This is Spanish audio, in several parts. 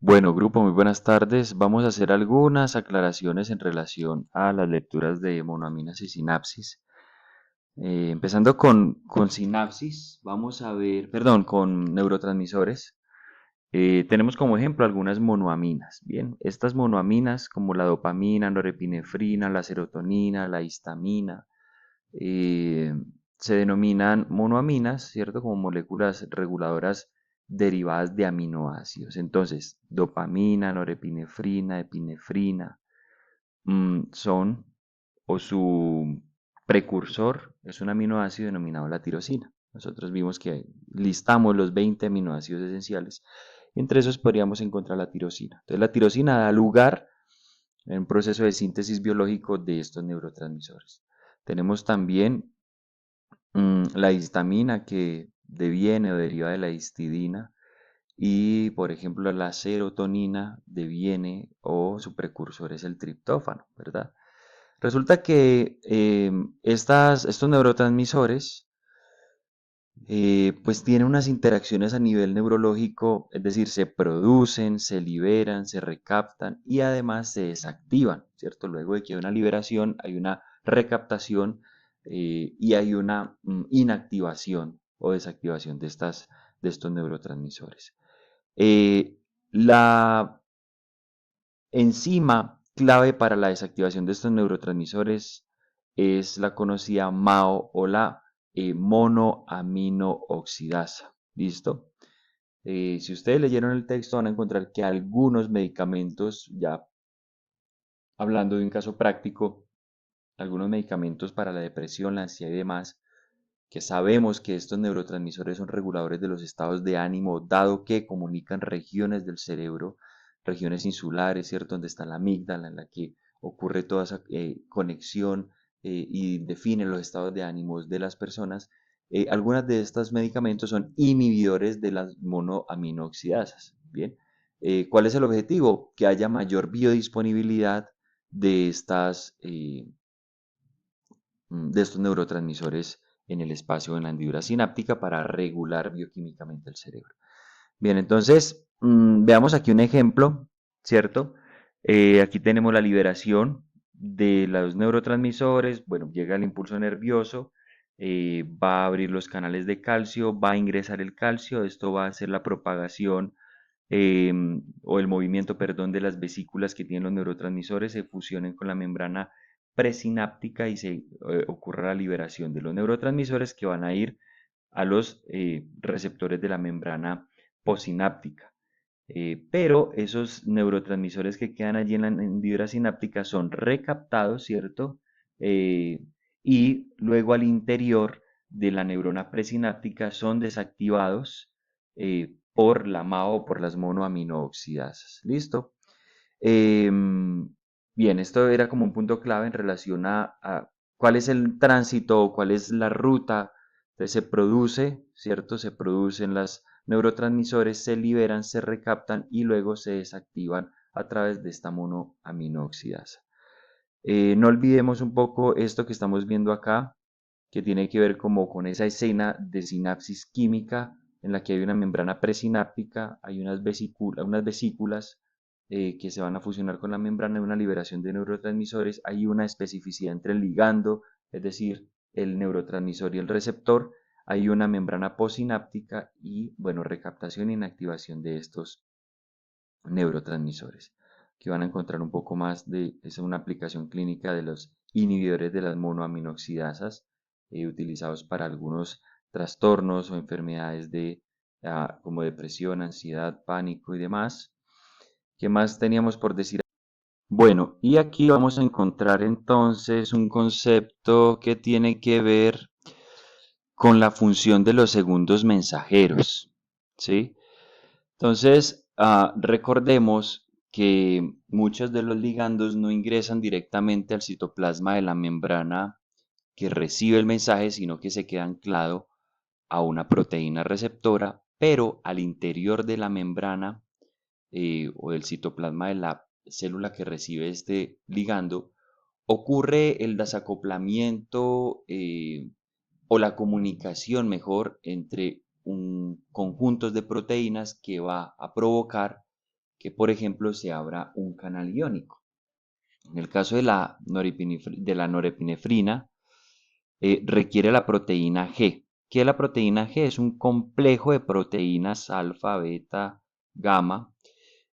Bueno, grupo, muy buenas tardes. Vamos a hacer algunas aclaraciones en relación a las lecturas de monoaminas y sinapsis. Empezando con sinapsis, vamos a ver, perdón, con neurotransmisores. Tenemos como ejemplo algunas monoaminas. Bien, estas monoaminas como la dopamina, norepinefrina, la serotonina, la histamina, eh, se denominan monoaminas, ¿cierto? Como moléculas reguladoras derivadas de aminoácidos. Entonces, dopamina, norepinefrina, epinefrina, son, o su precursor es un aminoácido denominado la tirosina. Nosotros vimos que listamos los 20 aminoácidos esenciales. Entre esos podríamos encontrar la tirosina. Entonces, la tirosina da lugar en un proceso de síntesis biológico de estos neurotransmisores. Tenemos también la histamina que deviene o deriva de la histidina y, por ejemplo, la serotonina deviene o su precursor es el triptófano, ¿verdad? Resulta que estos neurotransmisores pues tienen unas interacciones a nivel neurológico, es decir, se producen, se liberan, se recaptan y además se desactivan, ¿cierto? Luego de que hay una liberación, hay una recaptación y hay una inactivación o desactivación de estos neurotransmisores. La enzima clave para la desactivación de estos neurotransmisores es la conocida MAO o la monoaminooxidasa. ¿Listo? Si ustedes leyeron el texto van a encontrar que algunos medicamentos, ya hablando de un caso práctico, algunos medicamentos para la depresión, la ansiedad y demás, que sabemos que estos neurotransmisores son reguladores de los estados de ánimo, dado que comunican regiones del cerebro, regiones insulares, ¿cierto? Donde está la amígdala, en la que ocurre toda esa conexión y define los estados de ánimos de las personas. Algunas de estos medicamentos son inhibidores de las monoaminooxidasas. Bien, ¿cuál es el objetivo? Que haya mayor biodisponibilidad de de estos neurotransmisores en el espacio de la hendidura sináptica para regular bioquímicamente el cerebro. Bien, entonces veamos aquí un ejemplo, ¿cierto? Aquí tenemos la liberación de los neurotransmisores, bueno, llega el impulso nervioso, va a abrir los canales de calcio, va a ingresar el calcio, esto va a hacer la propagación eh, o el movimiento, perdón, de las vesículas que tienen los neurotransmisores se fusionen con la membrana presináptica y se ocurra la liberación de los neurotransmisores que van a ir a los receptores de la membrana posináptica. Pero esos neurotransmisores que quedan allí en la hendidura sináptica son recaptados, ¿cierto? Eh, y luego al interior de la neurona presináptica son desactivados por la MAO o por las monoaminooxidasas. ¿Listo? Bien, esto era como un punto clave en relación a cuál es el tránsito o cuál es la ruta. Entonces se produce, ¿cierto? Se producen las neurotransmisores, se liberan, se recaptan y luego se desactivan a través de esta monoaminooxidasa. No olvidemos un poco esto que estamos viendo acá, que tiene que ver como con esa escena de sinapsis química en la que hay una membrana presináptica, hay unas vesículas que se van a fusionar con la membrana, hay una liberación de neurotransmisores, hay una especificidad entre el ligando, es decir, el neurotransmisor y el receptor, hay una membrana posináptica y, bueno, recaptación e inactivación de estos neurotransmisores. Aquí van a encontrar un poco más de, es una aplicación clínica de los inhibidores de las monoaminoxidasas utilizados para algunos trastornos o enfermedades como depresión, ansiedad, pánico y demás. ¿Qué más teníamos por decir? Bueno, y aquí vamos a encontrar entonces un concepto que tiene que ver con la función de los segundos mensajeros, ¿sí? Entonces, recordemos que muchos de los ligandos no ingresan directamente al citoplasma de la membrana que recibe el mensaje, sino que se queda anclado a una proteína receptora, pero al interior de la membrana o del citoplasma de la célula que recibe este ligando, ocurre el desacoplamiento o la comunicación mejor entre un conjuntos de proteínas que va a provocar que, por ejemplo, se abra un canal iónico. En el caso de la norepinefrina, requiere la proteína G. ¿Qué es la proteína G? Es un complejo de proteínas alfa, beta, gamma.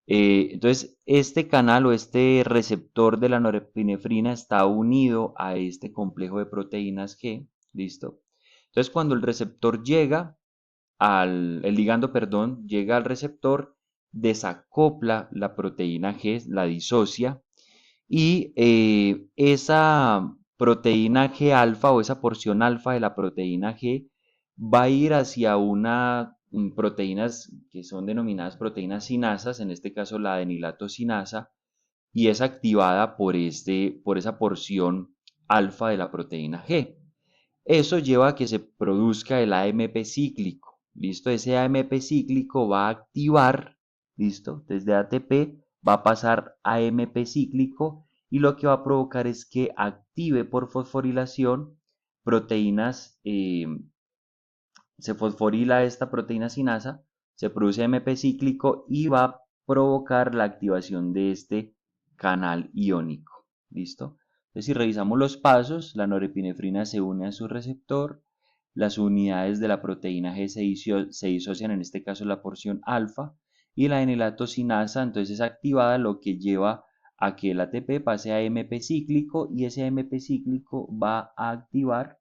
Entonces, este canal o este receptor de la norepinefrina está unido a este complejo de proteínas G. ¿Listo? Entonces, cuando el receptor llega el ligando, perdón, llega al receptor, desacopla la proteína G, la disocia, y esa proteína G alfa o esa porción alfa de la proteína G va a ir hacia una proteínas que son denominadas proteínas sinasas, en este caso la adenilato-sinasa, y es activada por esa porción alfa de la proteína G. Eso lleva a que se produzca el AMP cíclico. ¿Listo? Ese AMP cíclico va a activar, ¿listo? Desde ATP va a pasar a AMP cíclico y lo que va a provocar es que active por fosforilación proteínas, se fosforila esta proteína sinasa, se produce AMP cíclico y va a provocar la activación de este canal iónico. ¿Listo? Entonces, si revisamos los pasos, la norepinefrina se une a su receptor, las unidades de la proteína G se disocian, en este caso la porción alfa, y la enilatosinasa entonces es activada, lo que lleva a que el ATP pase a AMP cíclico y ese AMP cíclico va a activar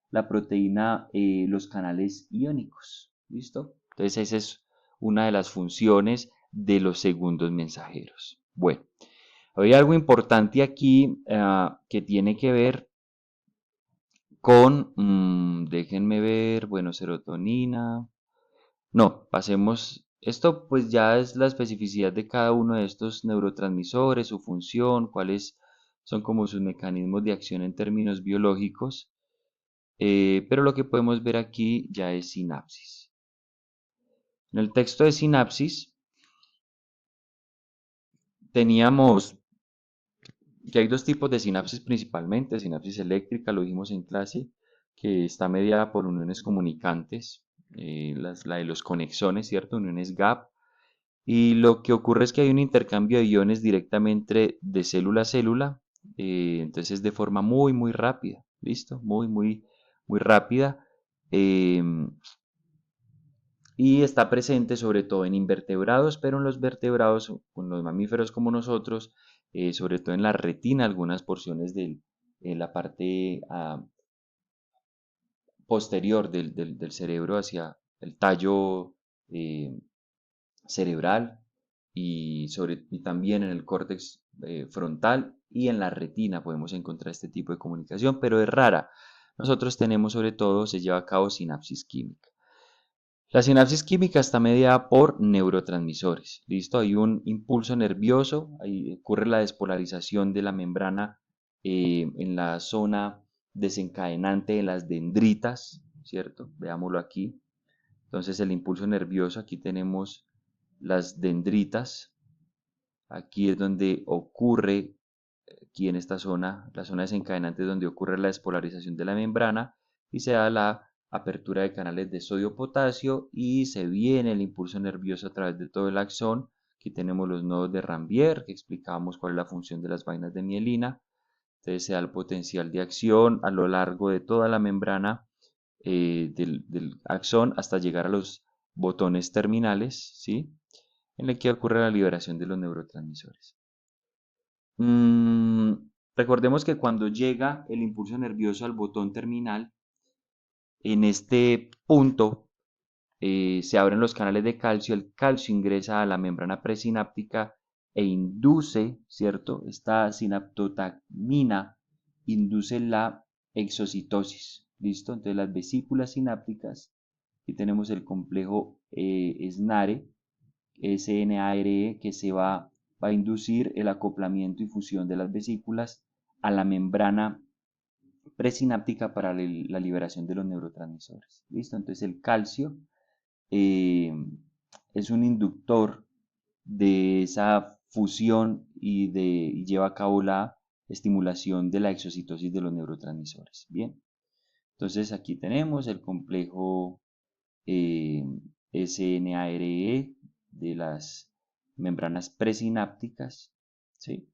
la proteína, los canales iónicos. ¿Listo? Entonces esa es una de las funciones de los segundos mensajeros. Bueno, hay algo importante aquí que tiene que ver con, déjenme ver, bueno, serotonina. No, pasemos, esto pues ya es la especificidad de cada uno de estos neurotransmisores, su función, cuáles son como sus mecanismos de acción en términos biológicos. Pero lo que podemos ver aquí ya es sinapsis. En el texto de sinapsis teníamos que hay dos tipos de sinapsis principalmente, sinapsis eléctrica, lo dijimos en clase, que está mediada por uniones comunicantes, la de los conexones, ¿cierto? Uniones gap. Y lo que ocurre es que hay un intercambio de iones directamente de célula a célula, entonces de forma muy rápida, ¿listo? Muy rápida. em, y está presente sobre todo en invertebrados, pero en los vertebrados, con los mamíferos como nosotros, sobre todo en la retina, algunas porciones de la parte posterior del cerebro hacia el tallo eh, cerebral y también en el córtex frontal y en la retina podemos encontrar este tipo de comunicación, pero es rara. Nosotros tenemos sobre todo, se lleva a cabo sinapsis química. La sinapsis química está mediada por neurotransmisores. ¿Listo? Hay un impulso nervioso, ahí ocurre la despolarización de la membrana en la zona desencadenante de las dendritas, ¿cierto? Veámoslo aquí. Entonces el impulso nervioso, aquí tenemos las dendritas, aquí es donde ocurre, aquí en esta zona, la zona desencadenante es donde ocurre la despolarización de la membrana y se da la apertura de canales de sodio-potasio y se viene el impulso nervioso a través de todo el axón. Aquí tenemos los nodos de Rambier, que explicábamos cuál es la función de las vainas de mielina. Entonces se da el potencial de acción a lo largo de toda la membrana del axón hasta llegar a los botones terminales, ¿sí? En el que ocurre la liberación de los neurotransmisores. Mm, recordemos que cuando llega el impulso nervioso al botón terminal, en este punto se abren los canales de calcio, el calcio ingresa a la membrana presináptica e induce, ¿cierto? Esta sinaptotamina induce la exocitosis, ¿listo? Entonces las vesículas sinápticas, aquí tenemos el complejo SNARE, SNARE, que va a inducir el acoplamiento y fusión de las vesículas a la membrana presináptica para la liberación de los neurotransmisores. ¿Listo? Entonces el calcio eh, es un inductor de esa fusión y lleva a cabo la estimulación de la exocitosis de los neurotransmisores. Bien, entonces aquí tenemos el complejo SNARE de las membranas presinápticas, ¿sí?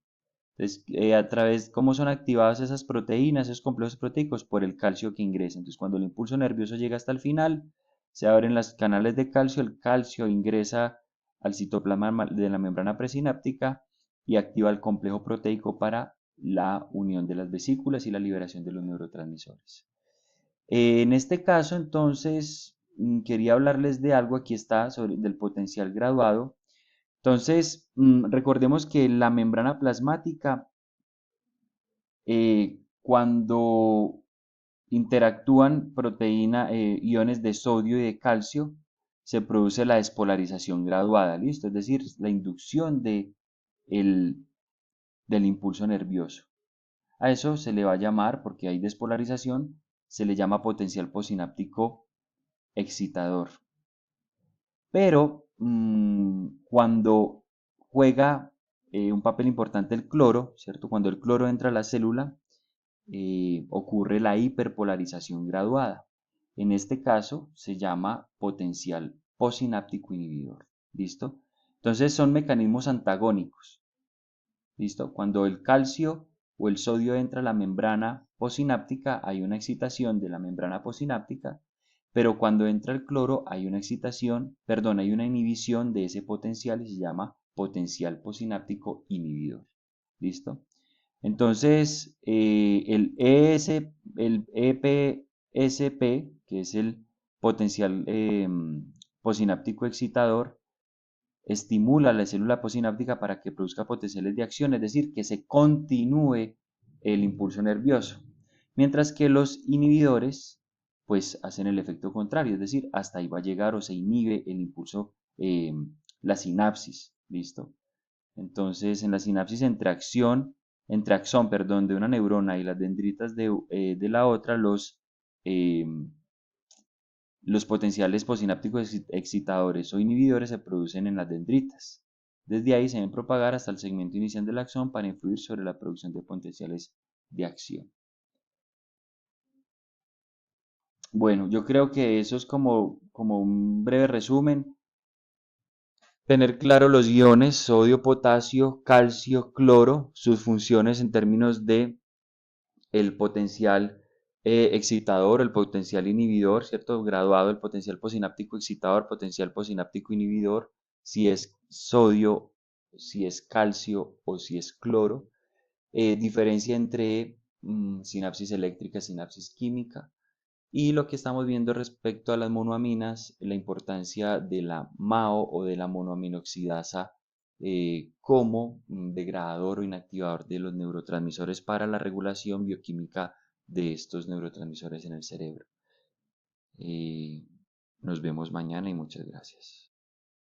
Entonces, ¿cómo son activadas esas proteínas, esos complejos proteicos? Por el calcio que ingresa. Entonces, cuando el impulso nervioso llega hasta el final, se abren los canales de calcio, el calcio ingresa al citoplasma de la membrana presináptica y activa el complejo proteico para la unión de las vesículas y la liberación de los neurotransmisores. En este caso, entonces, quería hablarles de algo, aquí está, del potencial graduado. Entonces, recordemos que la membrana plasmática, cuando interactúan iones de sodio y de calcio, se produce la despolarización graduada, ¿listo? Es decir, la inducción del impulso nervioso. A eso se le va a llamar, porque hay despolarización, se le llama potencial posináptico excitador. Pero cuando juega un papel importante el cloro, ¿cierto? Cuando el cloro entra a la célula, ocurre la hiperpolarización graduada. En este caso se llama potencial posináptico inhibidor. ¿Listo? Entonces son mecanismos antagónicos. ¿Listo? Cuando el calcio o el sodio entra a la membrana posináptica, hay una excitación de la membrana posináptica, pero cuando entra el cloro hay una excitación, perdón, hay una inhibición de ese potencial y se llama potencial posináptico inhibidor. ¿Listo? Entonces, el EPSP, que es el potencial posináptico excitador, estimula la célula posináptica para que produzca potenciales de acción, es decir, que se continúe el impulso nervioso. Mientras que los inhibidores, pues hacen el efecto contrario, es decir, hasta ahí va a llegar o se inhibe el impulso, la sinapsis, ¿listo? Entonces, en la sinapsis entre axón, perdón, de una neurona y las dendritas de la otra, eh, los potenciales posinápticos excitadores o inhibidores se producen en las dendritas. Desde ahí se deben propagar hasta el segmento inicial del axón para influir sobre la producción de potenciales de acción. Bueno, yo creo que eso es como un breve resumen. Tener claro los iones sodio, potasio, calcio, cloro, sus funciones en términos de el potencial excitador, el potencial inhibidor, ¿cierto? Graduado, el potencial posináptico excitador, potencial posináptico inhibidor, si es sodio, si es calcio o si es cloro. Diferencia entre sinapsis eléctrica, sinapsis química. Y lo que estamos viendo respecto a las monoaminas, la importancia de la MAO o de la monoaminoxidasa como degradador o inactivador de los neurotransmisores para la regulación bioquímica de estos neurotransmisores en el cerebro. Nos vemos mañana y muchas gracias.